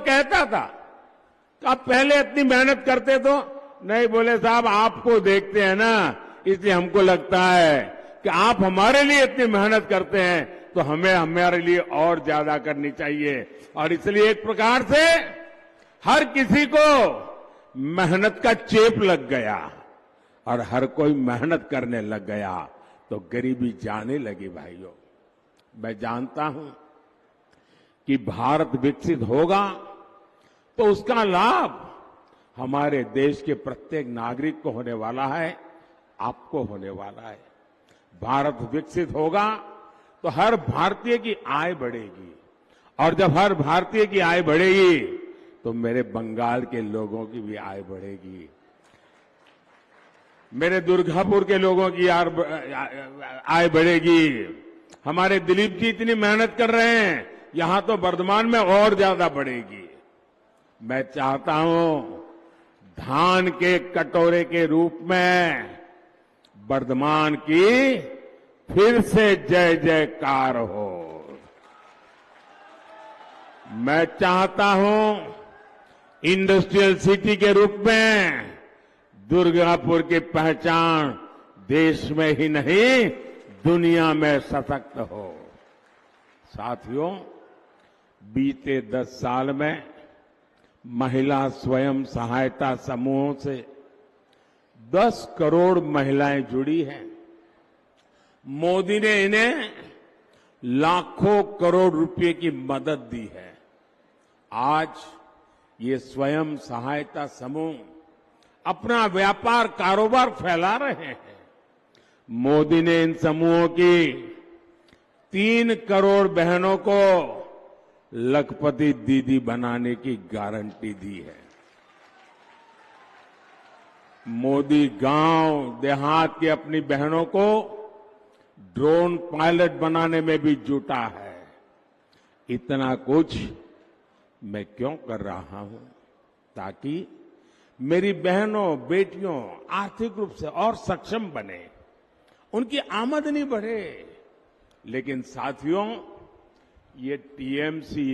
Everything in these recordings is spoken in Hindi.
कहता था कि आप पहले इतनी मेहनत करते तो नहीं, बोले साहब आपको देखते हैं ना, इसलिए हमको लगता है कि आप हमारे लिए इतनी मेहनत करते हैं तो हमें हमारे लिए और ज्यादा करनी चाहिए। और इसलिए एक प्रकार से हर किसी को मेहनत का चेप लग गया और हर कोई मेहनत करने लग गया तो गरीबी जाने लगी। भाइयों, मैं जानता हूं कि भारत विकसित होगा तो उसका लाभ हमारे देश के प्रत्येक नागरिक को होने वाला है, आपको होने वाला है। भारत विकसित होगा तो हर भारतीय की आय बढ़ेगी और जब हर भारतीय की आय बढ़ेगी तो मेरे बंगाल के लोगों की भी आय बढ़ेगी, मेरे दुर्गापुर के लोगों की आय बढ़ेगी। हमारे दिलीप जी इतनी मेहनत कर रहे हैं, यहां तो वर्धमान में और ज्यादा बढ़ेगी। मैं चाहता हूं धान के कटोरे के रूप में वर्धमान की फिर से जय जयकार हो। मैं चाहता हूं इंडस्ट्रियल सिटी के रूप में दुर्गापुर की पहचान देश में ही नहीं दुनिया में सशक्त हो। साथियों, बीते 10 साल में महिला स्वयं सहायता समूहों से 10 करोड़ महिलाएं जुड़ी हैं। मोदी ने इन्हें लाखों करोड़ रुपए की मदद दी है। आज ये स्वयं सहायता समूह अपना व्यापार कारोबार फैला रहे हैं। मोदी ने इन समूहों की 3 करोड़ बहनों को लखपति दीदी बनाने की गारंटी दी है। मोदी गांव देहात की अपनी बहनों को ड्रोन पायलट बनाने में भी जुटा है। इतना कुछ मैं क्यों कर रहा हूं? ताकि मेरी बहनों बेटियों आर्थिक रूप से और सक्षम बने, उनकी आमदनी बढ़े। लेकिन साथियों, ये टीएमसी,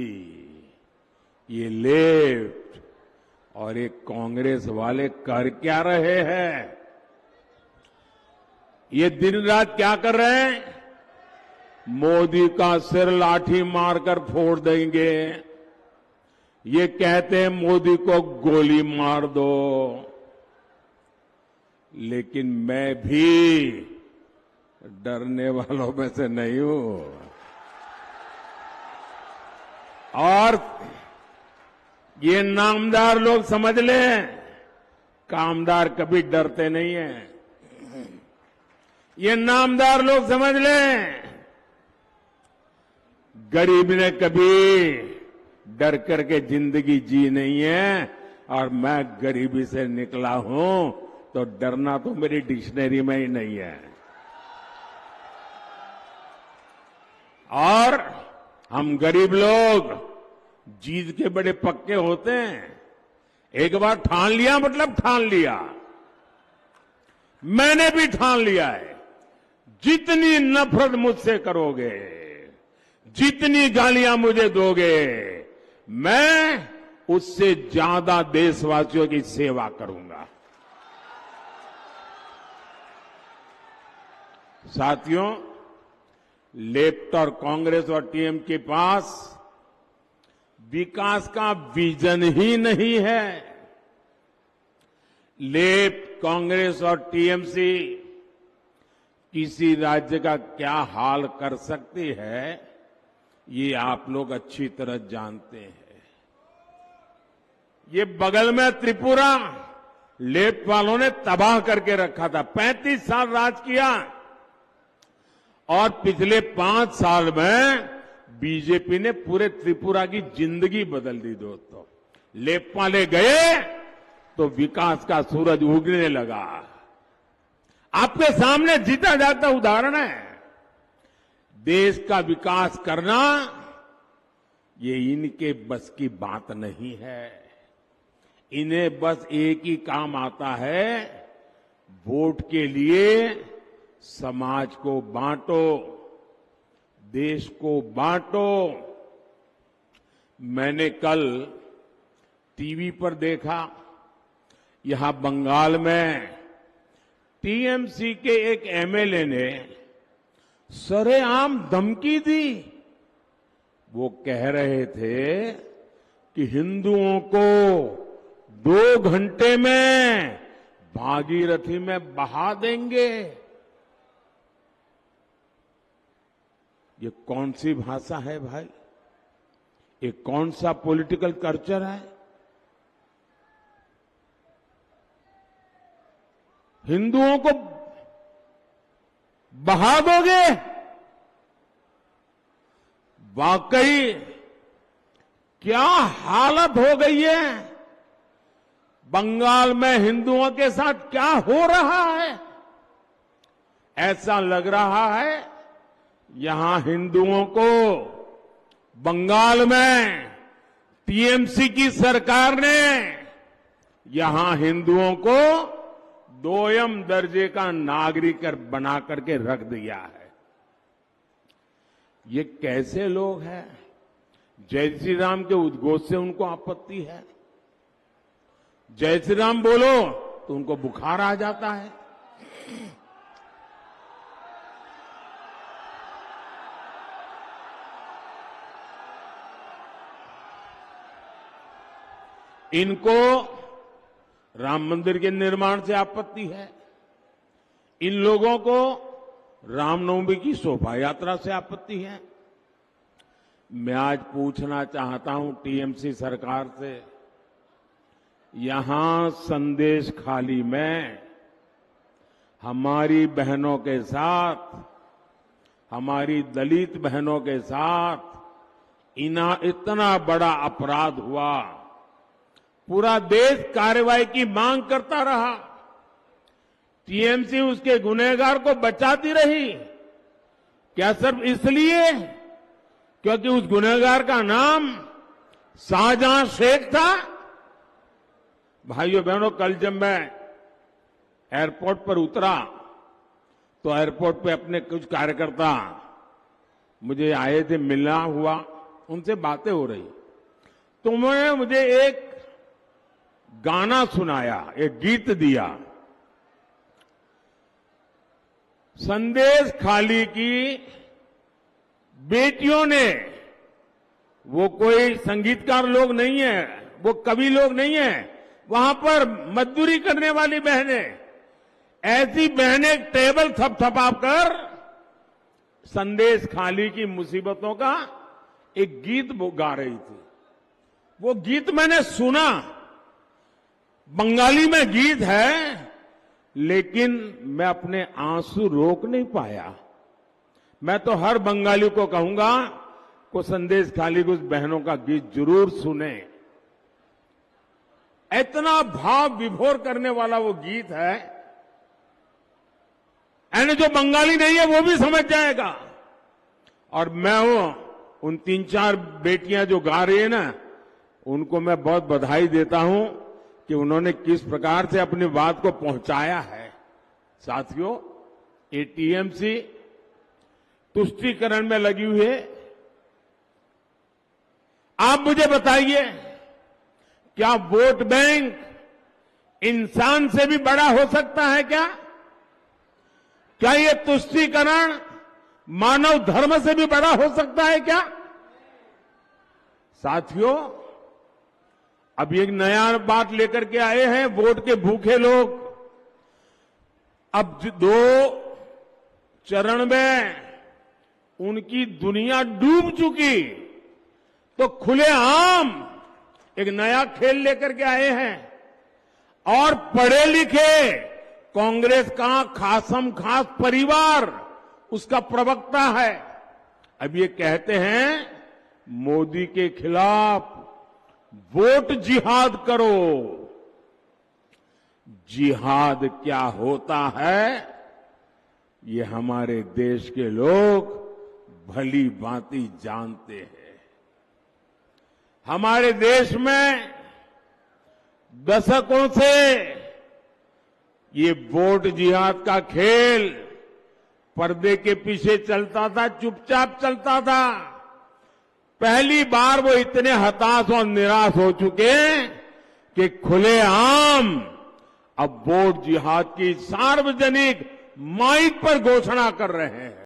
ये लेफ्ट और ये कांग्रेस वाले कर क्या रहे हैं? ये दिन रात क्या कर रहे हैं? मोदी का सिर लाठी मारकर फोड़ देंगे। ये कहते हैं मोदी को गोली मार दो। लेकिन मैं भी डरने वालों में से नहीं हूं। और ये नामदार लोग समझ लें, कामदार कभी डरते नहीं हैं। ये नामदार लोग समझ लें, गरीब ने कभी डर करके जिंदगी जी नहीं है। और मैं गरीबी से निकला हूं तो डरना तो मेरी डिक्शनरी में ही नहीं है। और हम गरीब लोग जीत के बड़े पक्के होते हैं। एक बार ठान लिया मतलब ठान लिया। मैंने भी ठान लिया है, जितनी नफरत मुझसे करोगे, जितनी गालियां मुझे दोगे, मैं उससे ज्यादा देशवासियों की सेवा करूंगा। साथियों, लेफ्ट और कांग्रेस और टीएम के पास विकास का विजन ही नहीं है। लेफ्ट, कांग्रेस और टीएमसी किसी राज्य का क्या हाल कर सकती है, ये आप लोग अच्छी तरह जानते हैं। ये बगल में त्रिपुरा लेफ्ट वालों ने तबाह करके रखा था। 35 साल राज किया और पिछले 5 साल में बीजेपी ने पूरे त्रिपुरा की जिंदगी बदल दी। दोस्तों, लेफ्ट वाले गए तो विकास का सूरज उगने लगा। आपके सामने जीता जाता उदाहरण है। देश का विकास करना ये इनके बस की बात नहीं है। इन्हें बस एक ही काम आता है, वोट के लिए समाज को बांटो, देश को बांटो। मैंने कल टीवी पर देखा, यहां बंगाल में टीएमसी के एक एमएलए ने सरेआम धमकी दी। वो कह रहे थे कि हिंदुओं को 2 घंटे में भागीरथी में बहा देंगे। ये कौन सी भाषा है भाई? ये कौन सा पॉलिटिकल कल्चर है? हिंदुओं को बहा दोगे? वाकई क्या हालत हो गई है? बंगाल में हिंदुओं के साथ क्या हो रहा है? ऐसा लग रहा है यहां हिंदुओं को बंगाल में टीएमसी की सरकार ने यहां हिंदुओं को 2ym दर्जे का नागरिक बना करके रख दिया है। ये कैसे लोग हैं? जय श्री राम के उद्घोष से उनको आपत्ति है। जय श्री राम बोलो तो उनको बुखार आ जाता है। इनको राम मंदिर के निर्माण से आपत्ति है। इन लोगों को रामनवमी की शोभा यात्रा से आपत्ति है। मैं आज पूछना चाहता हूं टीएमसी सरकार से, यहां संदेश खाली में हमारी बहनों के साथ, हमारी दलित बहनों के साथ इतना बड़ा अपराध हुआ, पूरा देश कार्रवाई की मांग करता रहा, टीएमसी उसके गुनहगार को बचाती रही। क्या सिर्फ इसलिए क्योंकि उस गुनहगार का नाम शाहजहां शेख था? भाइयों बहनों, कल जब मैं एयरपोर्ट पर उतरा तो एयरपोर्ट पे अपने कुछ कार्यकर्ता मुझे आए थे, मिलना हुआ, उनसे बातें हो रही, तो उन्होंने मुझे एक गाना सुनाया, एक गीत दिया। संदेश खाली की बेटियों ने, वो कोई संगीतकार लोग नहीं है, वो कवि लोग नहीं है, वहां पर मजदूरी करने वाली बहनें, ऐसी बहनें टेबल थपथपाकर संदेश खाली की मुसीबतों का एक गीत गा रही थी। वो गीत मैंने सुना, बंगाली में गीत है, लेकिन मैं अपने आंसू रोक नहीं पाया। मैं तो हर बंगाली को कहूंगा को संदेश खाली की उस बहनों का गीत जरूर सुने। इतना भाव विभोर करने वाला वो गीत है, यानी जो बंगाली नहीं है वो भी समझ जाएगा। और मैं उन 3-4 बेटियां जो गा रही है ना, उनको मैं बहुत बधाई देता हूं कि उन्होंने किस प्रकार से अपनी बात को पहुंचाया है। साथियों, ये टीएमसी तुष्टीकरण में लगी हुई है। आप मुझे बताइए, क्या वोट बैंक इंसान से भी बड़ा हो सकता है क्या? क्या ये तुष्टीकरण मानव धर्म से भी बड़ा हो सकता है क्या? साथियों, अब एक नया बात लेकर के आए हैं वोट के भूखे लोग। अब 2 चरण में उनकी दुनिया डूब चुकी, तो खुलेआम एक नया खेल लेकर के आए हैं। और पढ़े लिखे कांग्रेस का खासम खास परिवार उसका प्रवक्ता है। अब ये कहते हैं मोदी के खिलाफ वोट जिहाद करो। जिहाद क्या होता है ये हमारे देश के लोग भली भांति जानते हैं। हमारे देश में दशकों से ये वोट जिहाद का खेल पर्दे के पीछे चलता था, चुपचाप चलता था। पहली बार वो इतने हताश और निराश हो चुके कि खुलेआम अब वोट जिहाद की सार्वजनिक माइक पर घोषणा कर रहे हैं।